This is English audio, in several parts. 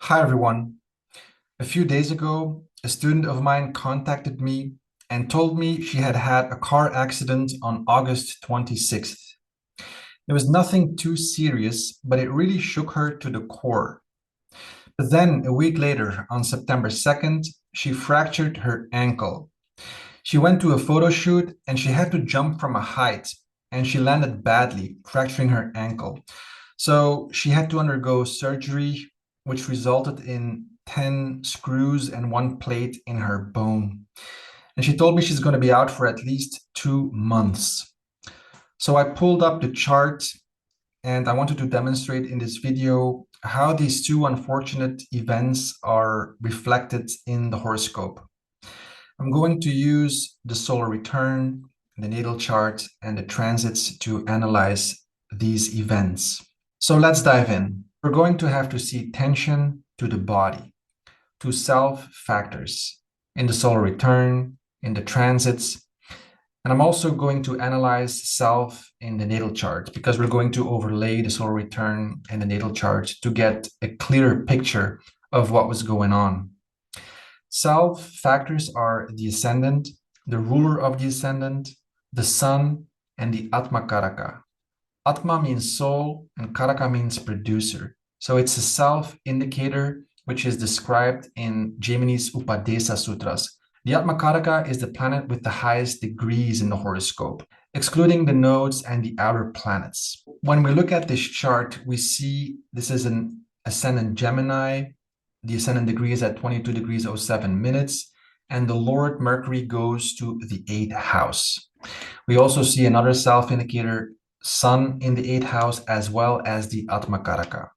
Hi everyone. A few days ago, a student of mine contacted me and told me she had had a car accident on August 26th. It was nothing too serious, but it really shook her to the core. But then, a week later, on September 2nd, she fractured her ankle. She went to a photo shoot and she had to jump from a height, and she landed badly, fracturing her ankle. So she had to undergo surgery, which resulted in 10 screws and one plate in her bone. And she told me she's going to be out for at least 2 months. So I pulled up the chart and I wanted to demonstrate in this video how these two unfortunate events are reflected in the horoscope. I'm going to use the solar return, the natal chart, and the transits to analyze these events. So let's dive in. We're going to have to see tension to the body, to self factors in the solar return, in the transits. And I'm also going to analyze self in the natal chart because we're going to overlay the solar return and the natal chart to get a clearer picture of what was going on. Self factors are the ascendant, the ruler of the ascendant, the sun, and the Atma Karaka. Atma means soul and Karaka means producer. So it's a self indicator which is described in Jaimini's Upadesa Sutras. The Atma Karaka is the planet with the highest degrees in the horoscope, excluding the nodes and the outer planets. When we look at this chart, we see this is an ascendant Gemini. The ascendant degree is at 22 degrees 07 minutes, and the Lord Mercury goes to the 8th house. We also see another self indicator, Sun in the 8th house, as well as the Atma Karaka.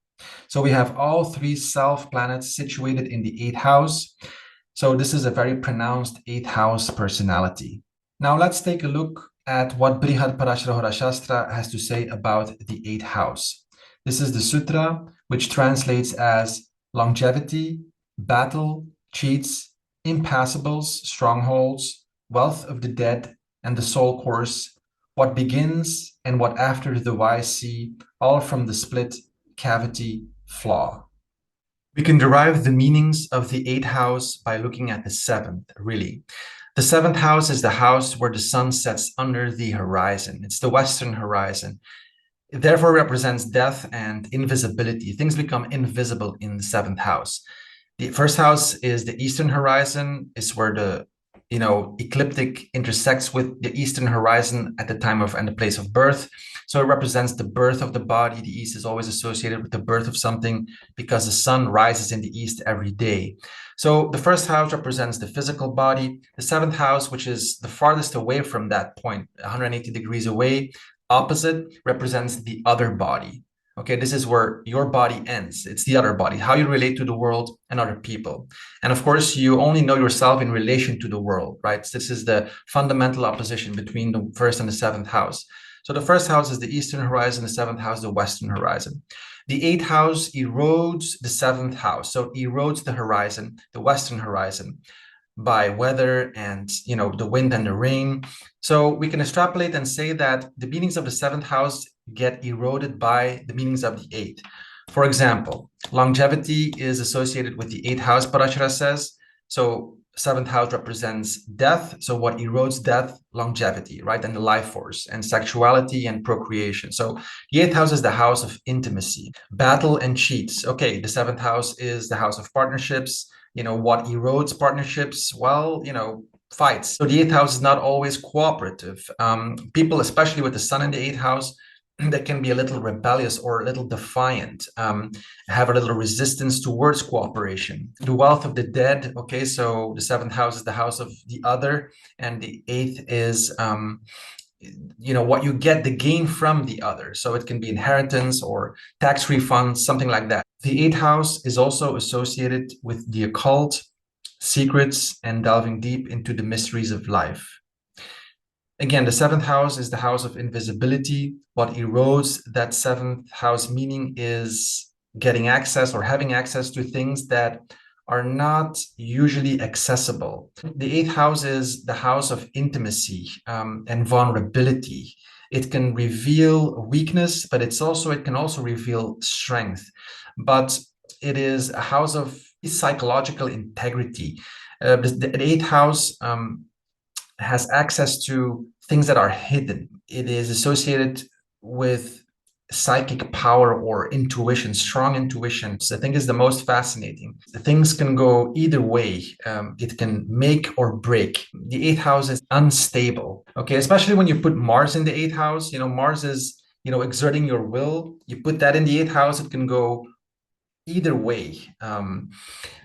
So we have all three self planets situated in the 8th house. So this is a very pronounced 8th house personality. Now let's take a look at what Brihad Parashara Shastra has to say about the 8th house. This is the sutra, which translates as longevity, battle, cheats, impassibles, strongholds, wealth of the dead, and the soul course, what begins and what after the wise see, all from the split cavity flaw. We can derive the meanings of the 8th house by looking at the 7th, really. The 7th house is the house where the sun sets under the horizon. It's the western horizon. It therefore represents death and invisibility. Things become invisible in the 7th house. The first house is the eastern horizon, is where the ecliptic intersects with the eastern horizon at the time of and the place of birth. So it represents the birth of the body. The east is always associated with the birth of something because the sun rises in the east every day. So the first house represents the physical body. The 7th house, which is the farthest away from that point, 180 degrees away, opposite, represents the other body. Okay, this is where your body ends. It's the other body, how you relate to the world and other people. And of course, you only know yourself in relation to the world, right? This is the fundamental opposition between the first and the 7th house. So the first house is the eastern horizon, the 7th house, the western horizon. The 8th house erodes the 7th house. So it erodes the horizon, the western horizon, by weather and the wind and the rain. So we can extrapolate and say that the meanings of the 7th house get eroded by the meanings of the 8th. For example, longevity is associated with the 8th house, Parashara says. So 7th house represents death. So what erodes death? Longevity, right? And the life force and sexuality and procreation. So the 8th house is the house of intimacy, battle and cheats. Okay, the 7th house is the house of partnerships. What erodes partnerships? Well, fights. So the 8th house is not always cooperative. People, especially with the sun in the 8th house, that can be a little rebellious or a little defiant, have a little resistance towards cooperation. The wealth of the dead, okay, so the 7th house is the house of the other, and the 8th is what you get, the gain from the other. So it can be inheritance or tax refunds, something like that. The 8th house is also associated with the occult, secrets, and delving deep into the mysteries of life. Again, the 7th house is the house of invisibility. What erodes that 7th house meaning is getting access or having access to things that are not usually accessible. The 8th house is the house of intimacy and vulnerability. It can reveal weakness, but it can also reveal strength. But it is a house of psychological integrity. The eighth house has access to things that are hidden. It is associated with psychic power or intuition, strong intuition. So I think is the most fascinating. The things can go either way. It can make or break. The eighth house is unstable. Okay, especially when you put Mars in the eighth house. Mars is exerting your will. You put that in the eighth house, it can go either way.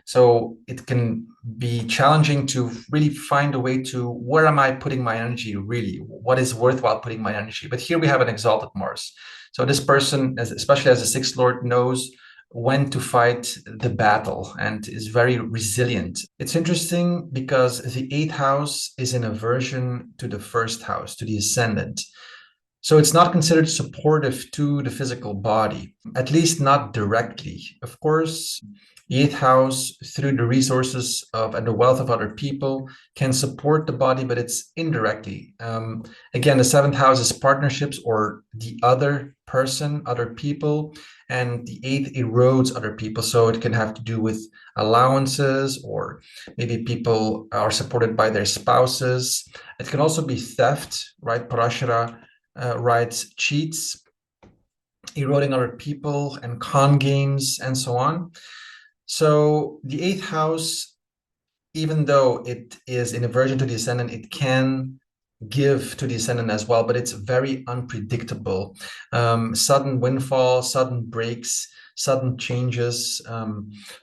So it can be challenging to really find a way to, where am I putting my energy really? What is worthwhile putting my energy? But here we have an exalted Mars. So this person, especially as a sixth lord, knows when to fight the battle and is very resilient. It's interesting because the eighth house is in aversion to the first house, to the ascendant. So it's not considered supportive to the physical body, at least not directly. Of course, the eighth house, through the resources of and the wealth of other people, can support the body, but it's indirectly. Again, the seventh house is partnerships or the other person, other people, and the eighth erodes other people. So it can have to do with allowances, or maybe people are supported by their spouses. It can also be theft, right? Parashara writes cheats, eroding other people, and con games, and so on. So the eighth house, even though it is in aversion to the ascendant, it can give to the ascendant as well, but it's very unpredictable. Sudden windfall, sudden breaks, sudden changes.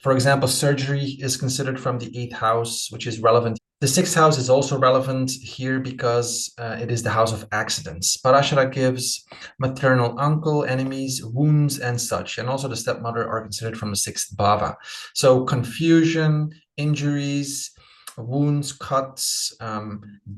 For example, surgery is considered from the eighth house, which is relevant. The sixth house is also relevant here because it is the house of accidents. Parashara gives maternal uncle, enemies, wounds, and such. And also the stepmother are considered from the sixth bhava. So confusion, injuries, wounds, cuts,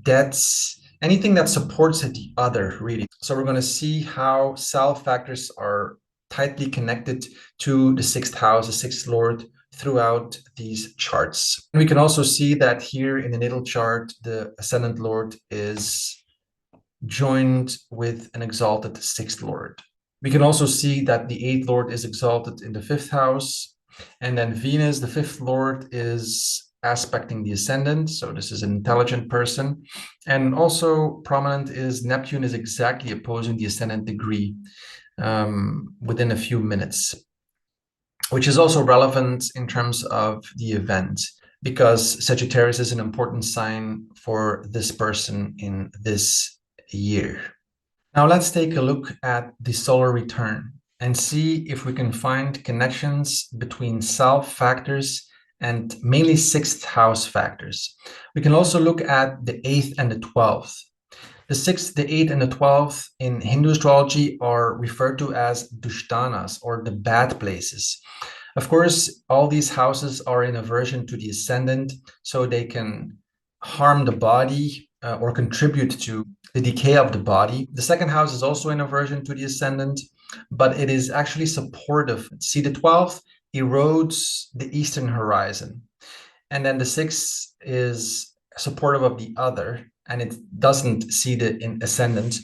debts, anything that supports the other, really. So we're going to see how self factors are tightly connected to the sixth house, the sixth lord, throughout these charts. And we can also see that here in the natal chart, the ascendant lord is joined with an exalted sixth lord. We can also see that the eighth lord is exalted in the fifth house, and then Venus, the fifth lord, is aspecting the ascendant. So this is an intelligent person. And also prominent is Neptune is exactly opposing the ascendant degree within a few minutes, which is also relevant in terms of the event, because Sagittarius is an important sign for this person in this year. Now let's take a look at the solar return and see if we can find connections between self factors and mainly sixth house factors. We can also look at the 8th and the 12th. The 6th, the 8th, and the 12th in Hindu astrology are referred to as dushtanas, or the bad places. Of course, all these houses are in aversion to the ascendant, so they can harm the body or contribute to the decay of the body. The second house is also in aversion to the ascendant, but it is actually supportive. See, the 12th erodes the eastern horizon, and then the 6th is supportive of the other, and it doesn't see the ascendant.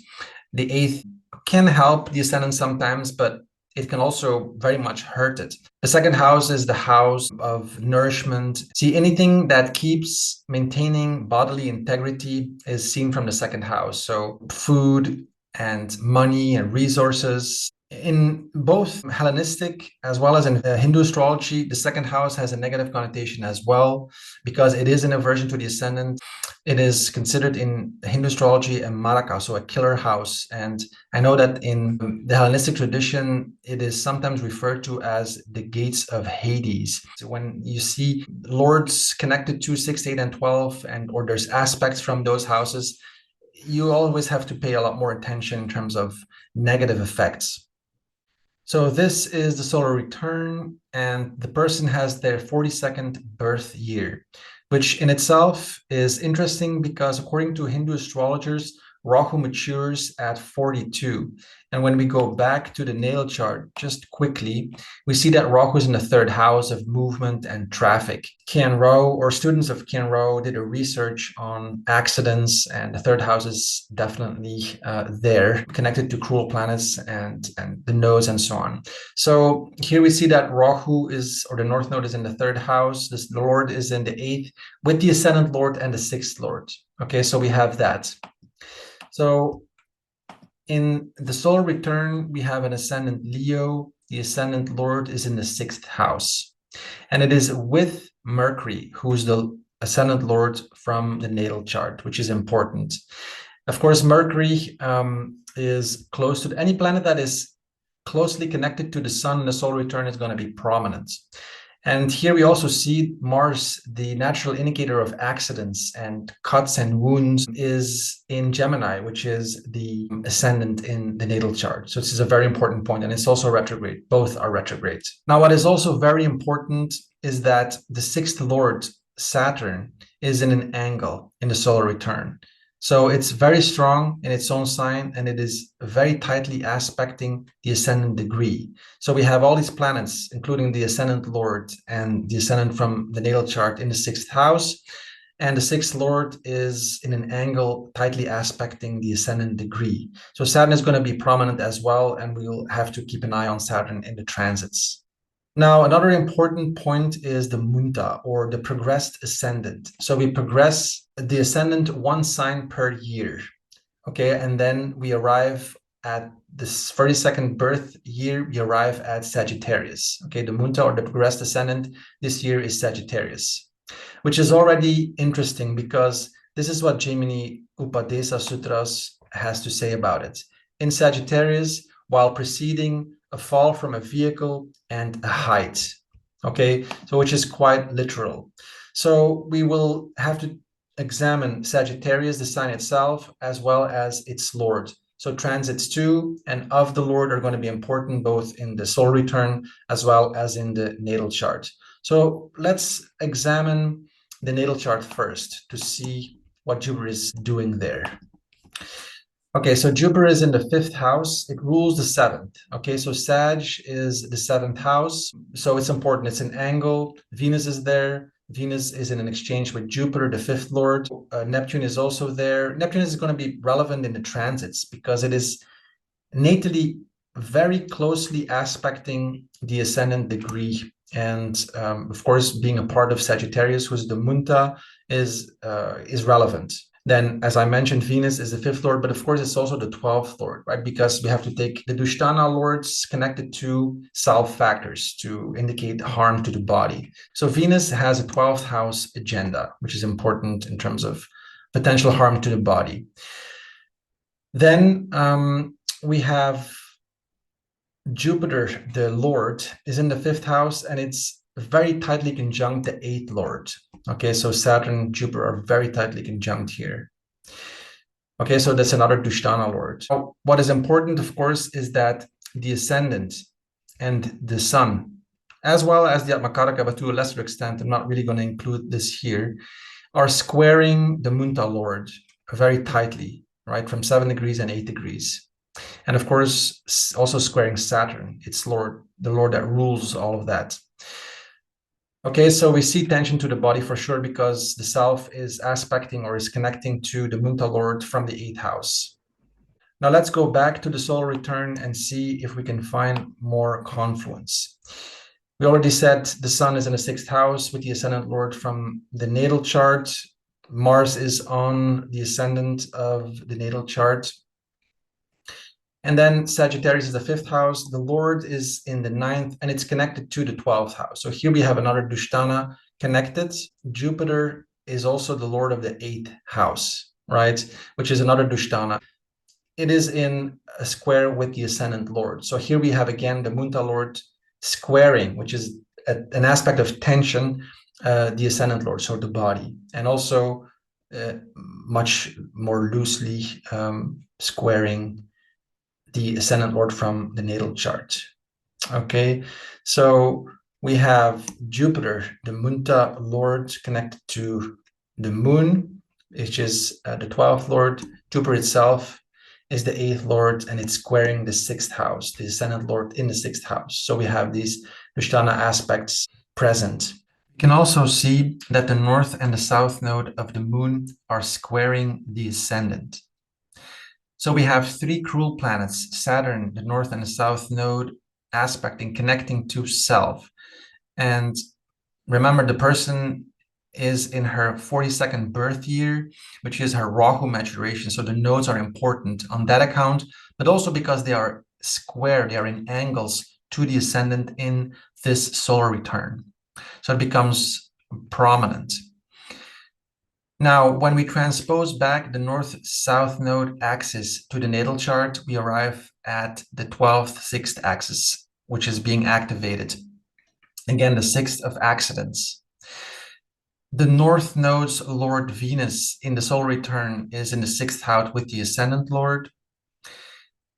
The 8th can help the ascendant sometimes, but it can also very much hurt it. The second house is the house of nourishment. See, anything that keeps maintaining bodily integrity is seen from the second house. So food and money and resources. In both Hellenistic as well as in Hindu astrology, the second house has a negative connotation as well, because it is an aversion to the ascendant. It is considered in Hindu astrology a maraka, so a killer house. And I know that in the Hellenistic tradition, it is sometimes referred to as the gates of Hades. So when you see lords connected to 6, 8, and 12, or there's aspects from those houses, you always have to pay a lot more attention in terms of negative effects. So this is the solar return, and the person has their 42nd birth year, which in itself is interesting because according to Hindu astrologers, Rahu matures at 42. And when we go back to the natal chart, just quickly, we see that Rahu is in the third house of movement and traffic. Kian-Rao, or students of Kian-Rao, did a research on accidents, and the third house is definitely there, connected to cruel planets and the nodes and so on. So here we see that Rahu is, or the North Node is in the third house. This Lord is in the eighth, with the Ascendant Lord and the sixth Lord. Okay, so we have that. So in the solar return, we have an ascendant Leo. The ascendant Lord is in the sixth house. And it is with Mercury, who's the ascendant Lord from the natal chart, which is important. Of course, Mercury is close to any planet that is closely connected to the sun in the solar return is going to be prominent. And here we also see Mars, the natural indicator of accidents and cuts and wounds, is in Gemini, which is the ascendant in the natal chart. So this is a very important point, and it's also retrograde. Both are retrograde. Now, what is also very important is that the sixth Lord, Saturn, is in an angle in the solar return. So it's very strong in its own sign, and it is very tightly aspecting the ascendant degree. So we have all these planets, including the ascendant Lord and the ascendant from the natal chart in the sixth house. And the sixth Lord is in an angle tightly aspecting the ascendant degree. So Saturn is going to be prominent as well, and we'll have to keep an eye on Saturn in the transits. Now, another important point is the munta, or the progressed ascendant. So we progress the ascendant one sign per year, okay? And then we arrive at this 32nd birth year, we arrive at Sagittarius, okay? The munta, or the progressed ascendant, this year is Sagittarius, which is already interesting because this is what Jaimini Upadesa Sutras has to say about it. In Sagittarius, while preceding a fall from a vehicle and a height, okay, so which is quite literal. So we will have to examine Sagittarius, the sign itself, as well as its Lord. So transits to and of the Lord are going to be important both in the solar return as well as in the natal chart. So let's examine the natal chart first to see what Jupiter is doing there. Okay, so Jupiter is in the fifth house. It rules the seventh. Okay, so Sag is the seventh house. So it's important. It's an angle. Venus is there. Venus is in an exchange with Jupiter, the fifth lord. Neptune is also there. Neptune is going to be relevant in the transits because it is natally very closely aspecting the ascendant degree. And of course, being a part of Sagittarius, who's the munta, is relevant. Then, as I mentioned, Venus is the fifth lord, but of course, it's also the 12th lord, right? Because we have to take the Dushtana lords connected to self factors to indicate harm to the body. So Venus has a 12th house agenda, which is important in terms of potential harm to the body. Then we have Jupiter, the lord, is in the fifth house, and it's very tightly conjunct the eighth lord. Okay, so Saturn and Jupiter are very tightly conjunct here. Okay, so that's another Dushtana lord. Now, what is important, of course, is that the ascendant and the sun, as well as the Atmakaraka, but to a lesser extent, I'm not really going to include this here, are squaring the Munta lord very tightly, right, from 7 degrees and 8 degrees. And of course, also squaring Saturn, its lord, the lord that rules all of that. Okay, so we see tension to the body for sure because the self is aspecting or is connecting to the Munta Lord from the 8th house. Now let's go back to the solar return and see if we can find more confluence. We already said the sun is in the 6th house with the ascendant Lord from the natal chart. Mars is on the ascendant of the natal chart. And then Sagittarius is the 5th house. The Lord is in the 9th, and it's connected to the 12th house. So here we have another Dushtana connected. Jupiter is also the Lord of the 8th house, right? Which is another Dushtana. It is in a square with the ascendant Lord. So here we have again the Munta Lord squaring, which is an aspect of tension, the ascendant Lord, so the body, and also much more loosely squaring the ascendant lord from the natal chart. Okay, so we have Jupiter, the Munta lord, connected to the moon, which is the 12th lord, Jupiter itself is the eighth lord, and it's squaring the sixth house, the ascendant lord in the sixth house. So we have these Dushtana aspects present. You can also see that the north and the south node of the moon are squaring the ascendant. So we have three cruel planets, Saturn, the north and the south node, aspecting, connecting to self. And remember, the person is in her 42nd birth year, which is her Rahu maturation. So the nodes are important on that account, but also because they are square, they are in angles to the ascendant in this solar return. So it becomes prominent. Now, when we transpose back the north-south node axis to the natal chart, we arrive at the 12th, 6th axis, which is being activated. Again, the sixth of accidents. The north node's Lord Venus in the solar return is in the sixth house with the ascendant Lord.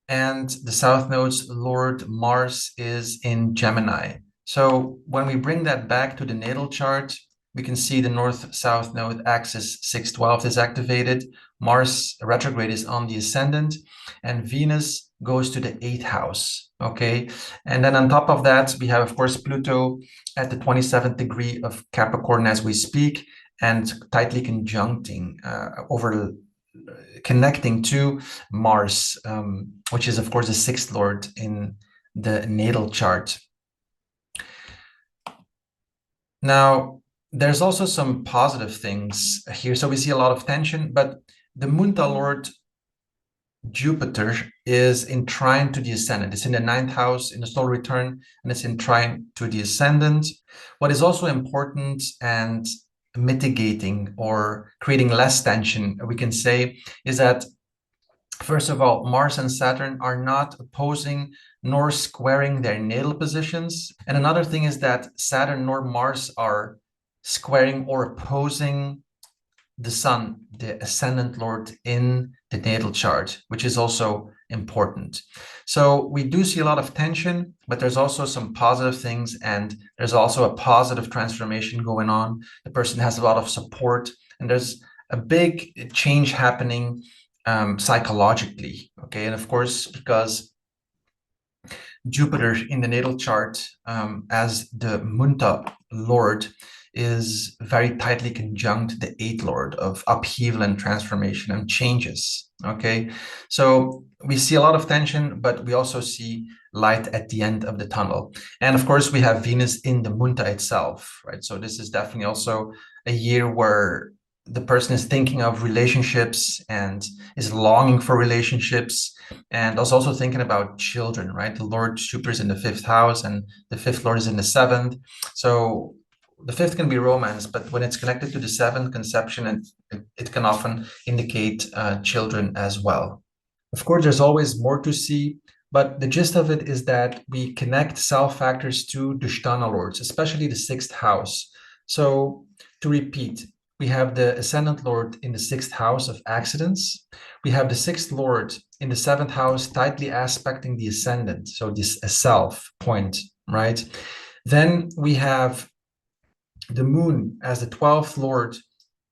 And the south node's Lord Mars is in Gemini. So when we bring that back to the natal chart, we can see the north-south node axis 612 is activated. Mars retrograde is on the ascendant, and Venus goes to the eighth house. Okay, and then on top of that, we have, of course, Pluto at the 27th degree of Capricorn as we speak, and tightly conjuncting connecting to Mars, which is, of course, the sixth lord in the natal chart. Now, there's also some positive things here. So we see a lot of tension, but the Munta lord Jupiter is in trine to the ascendant. It's in the ninth house in the solar return, and it's in trine to the ascendant. What is also important and mitigating or creating less tension, we can say, is that, first of all, Mars and Saturn are not opposing nor squaring their natal positions. And another thing is that Saturn nor Mars are squaring or opposing the Sun, the ascendant lord in the natal chart, which is also important. So we do see a lot of tension, but there's also some positive things, and there's also a positive transformation going on. The person has a lot of support, and there's a big change happening psychologically. Okay, and of course, because Jupiter in the natal chart as the Munta lord is very tightly conjunct the eighth lord of upheaval and transformation and changes. Okay, so we see a lot of tension, but we also see light at the end of the tunnel. And of course, we have Venus in the Munta itself, right? So this is definitely also a year where the person is thinking of relationships and is longing for relationships, and also thinking about children, right? The Lord Jupiter is in the fifth house, and the fifth lord is in the seventh. So the fifth can be romance, but when it's connected to the seventh, conception, and it can often indicate children as well. Of course, there's always more to see, but the gist of it is that we connect self factors to Dushtana lords, especially the sixth house. So to repeat, we have the ascendant lord in the sixth house of accidents. We have the sixth lord in the seventh house, tightly aspecting the ascendant. So this a self point, right? Then we have the moon as the 12th lord,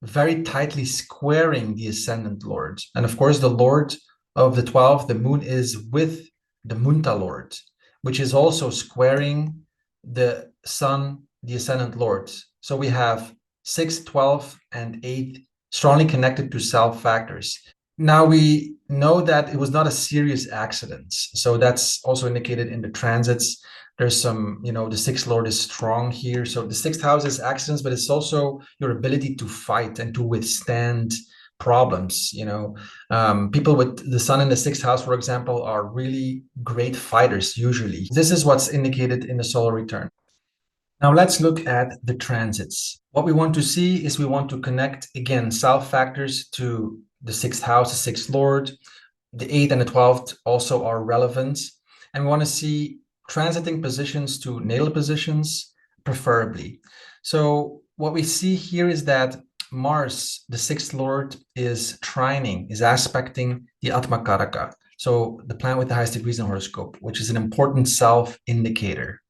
very tightly squaring the ascendant lord. And of course, the lord of the 12th, the moon, is with the Munta lord, which is also squaring the sun, the ascendant lord. So we have 6, 12, and 8 strongly connected to self factors. Now we know that it was not a serious accident. So that's also indicated in the transits. There's some, the sixth lord is strong here. So the sixth house is accidents, but it's also your ability to fight and to withstand problems. People with the sun in the sixth house, for example, are really great fighters usually. This is what's indicated in the solar return. Now let's look at the transits. What we want to see is we want to connect, again, self factors to the sixth house, the sixth lord. The 8th and the 12th also are relevant. And we want to see transiting positions to natal positions, preferably. So what we see here is that Mars, the sixth lord, is trining, is aspecting the Atmakaraka. So the planet with the highest degrees in horoscope, which is an important self indicator.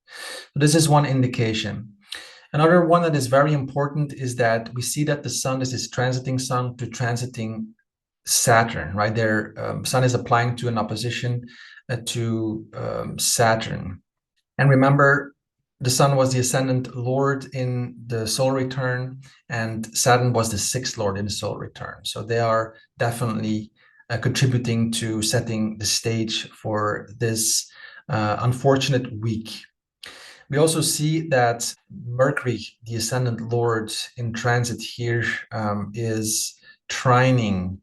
So this is one indication. Another one that is very important is that we see that the sun, this is transiting sun to transiting Saturn, right? Their sun is applying to an opposition to Saturn. And remember, the sun was the ascendant lord in the solar return, and Saturn was the sixth lord in the solar return. So they are definitely contributing to setting the stage for this unfortunate week. We also see that Mercury, the ascendant lord in transit here, is trining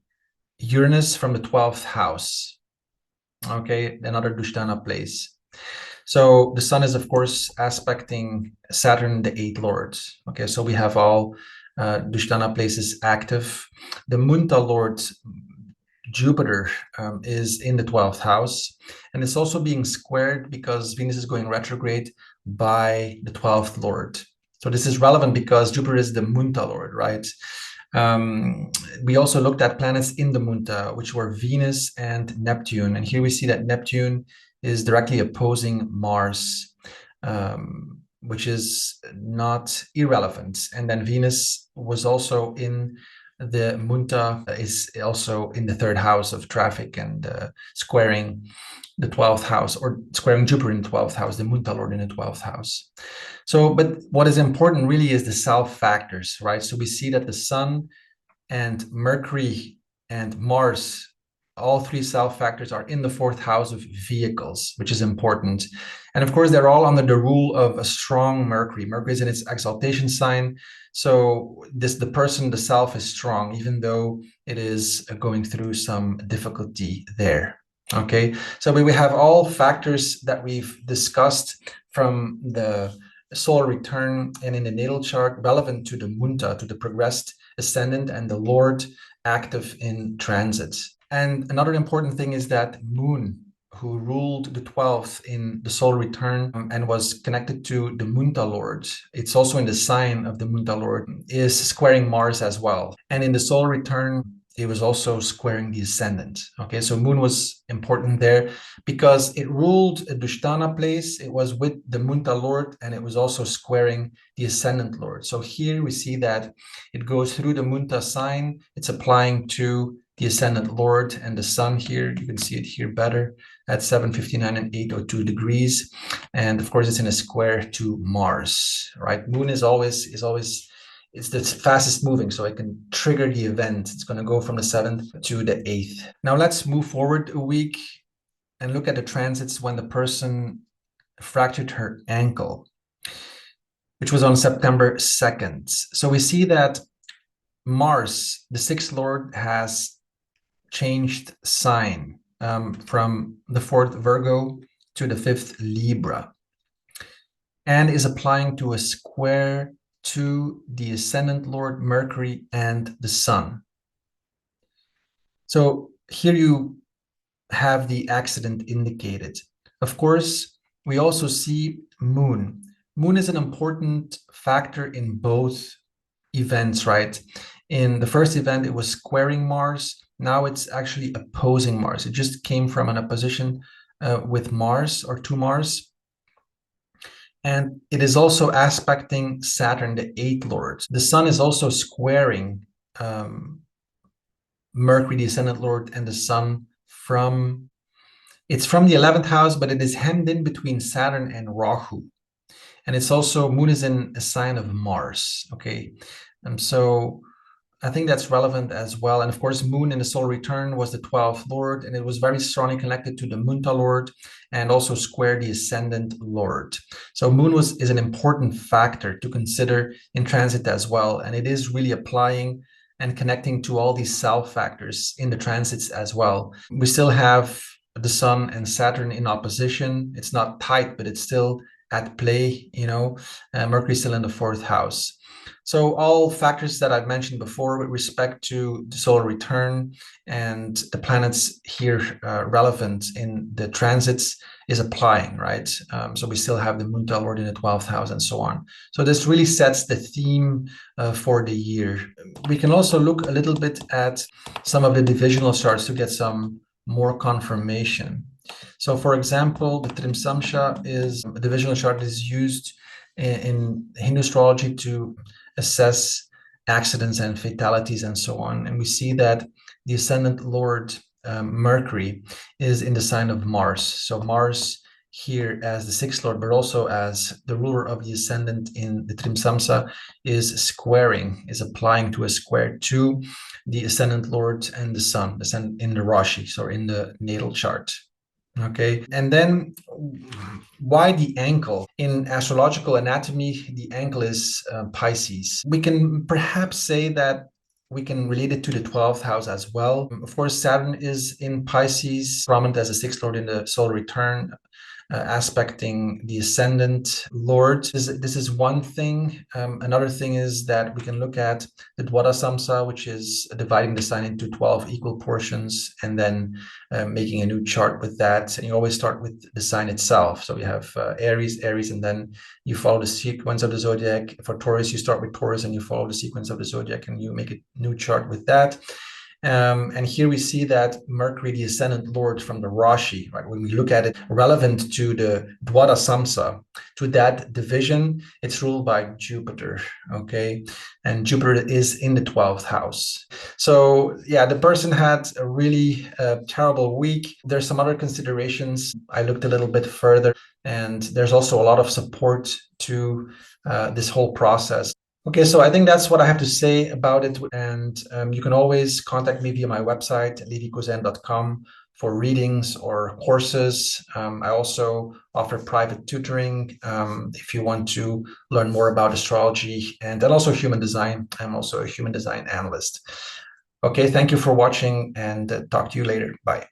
Uranus from the 12th house. Okay, another Dushtana place. So the sun is, of course, aspecting Saturn, the eighth lord. Okay, so we have all Dushtana places active. The Munta lord, Jupiter, is in the 12th house, and it's also being squared because Venus is going retrograde by the 12th lord. So this is relevant because Jupiter is the Munta lord, right? We also looked at planets in the Munta, which were Venus and Neptune. And here we see that Neptune is directly opposing Mars, which is not irrelevant. And then Venus was also in the Munta, is also in the third house of traffic and squaring the 12th house, or squaring Jupiter in the 12th house, the Munta lord in the 12th house. So, but what is important really is the self factors, right? So we see that the sun and Mercury and Mars, all three self factors, are in the fourth house of vehicles, which is important. And of course, they're all under the rule of a strong Mercury. Mercury is in its exaltation sign. So the person, the self, is strong, even though it is going through some difficulty there. Okay, so we have all factors that we've discussed from the solar return and in the natal chart relevant to the Munta, to the progressed ascendant and the Lord active in transit. And another important thing is that Moon, who ruled the 12th in the solar return and was connected to the Munta Lord, it's also in the sign of the Munta Lord, is squaring Mars as well. And in the solar return, it was also squaring the ascendant. Okay, so Moon was important there because it ruled a Dushtana place. It was with the Munta Lord, and it was also squaring the ascendant Lord. So here we see that it goes through the Munta sign. It's applying to the ascendant Lord, and the sun here, you can see it here better at 7:59 and 8:02 degrees. And of course, it's in a square to Mars, right? Moon is always it's the fastest moving, so it can trigger the event. It's going to go from the 7th to the 8th. Now let's move forward a week and look at the transits when the person fractured her ankle, which was on September 2nd. So we see that Mars, the sixth lord, has changed sign from the 4th Virgo to the 5th Libra, and is applying to a square to the ascendant lord Mercury and the sun. So here you have the accident indicated. Of course, we also see Moon. Moon is an important factor in both events, right? In the first event, it was squaring Mars. Now it's actually opposing Mars. It just came from an opposition with Mars, or to Mars. And it is also aspecting Saturn, the eighth lord. The sun is also squaring Mercury, the ascendant lord, and the sun it's from the 11th house, but it is hemmed in between Saturn and Rahu. And it's also, Moon is in a sign of Mars, okay? So I think that's relevant as well. And of course, Moon in the solar return was the 12th lord, and it was very strongly connected to the Munta lord and also square the ascendant lord. So Moon is an important factor to consider in transit as well. And it is really applying and connecting to all these self factors in the transits as well. We still have the sun and Saturn in opposition. It's not tight, but it's still at play, you know. Mercury still in the 4th house. So all factors that I've mentioned before with respect to the solar return and the planets here relevant in the transits is applying, right? So we still have the Munta Lord in the 12th house and so on. So this really sets the theme for the year. We can also look a little bit at some of the divisional charts to get some more confirmation. So for example, the Trimsamsha is a divisional chart that is used in Hindu astrology to assess accidents and fatalities and so on. And we see that the ascendant lord, Mercury, is in the sign of Mars. So Mars here as the sixth lord, but also as the ruler of the ascendant in the Trimsamsa, is applying to a square to the ascendant lord and the sun, in the Rashi, so in the natal chart. Okay, and then why the ankle? In astrological anatomy, the ankle is Pisces. We can perhaps say that we can relate it to the 12th house as well. Of course, Saturn is in Pisces, prominent as a sixth lord in the solar return, aspecting the ascendant lord. This is one thing. Another thing is that we can look at the Dwada which is dividing the sign into 12 equal portions and then making a new chart with that. And you always start with the sign itself. So we have Aries, and then you follow the sequence of the zodiac. For Taurus, you start with Taurus and you follow the sequence of the zodiac and you make a new chart with that. And here we see that Mercury, the ascendant lord from the Rashi, right? When we look at it relevant to the Dwada Samsa, to that division, it's ruled by Jupiter, okay? And Jupiter is in the 12th house. So yeah, the person had a really terrible week. There's some other considerations. I looked a little bit further, and there's also a lot of support to this whole process. Okay, so I think that's what I have to say about it. And you can always contact me via my website, levicosijn.com, for readings or courses. I also offer private tutoring if you want to learn more about astrology and also human design. I'm also a human design analyst. Okay, thank you for watching and talk to you later. Bye.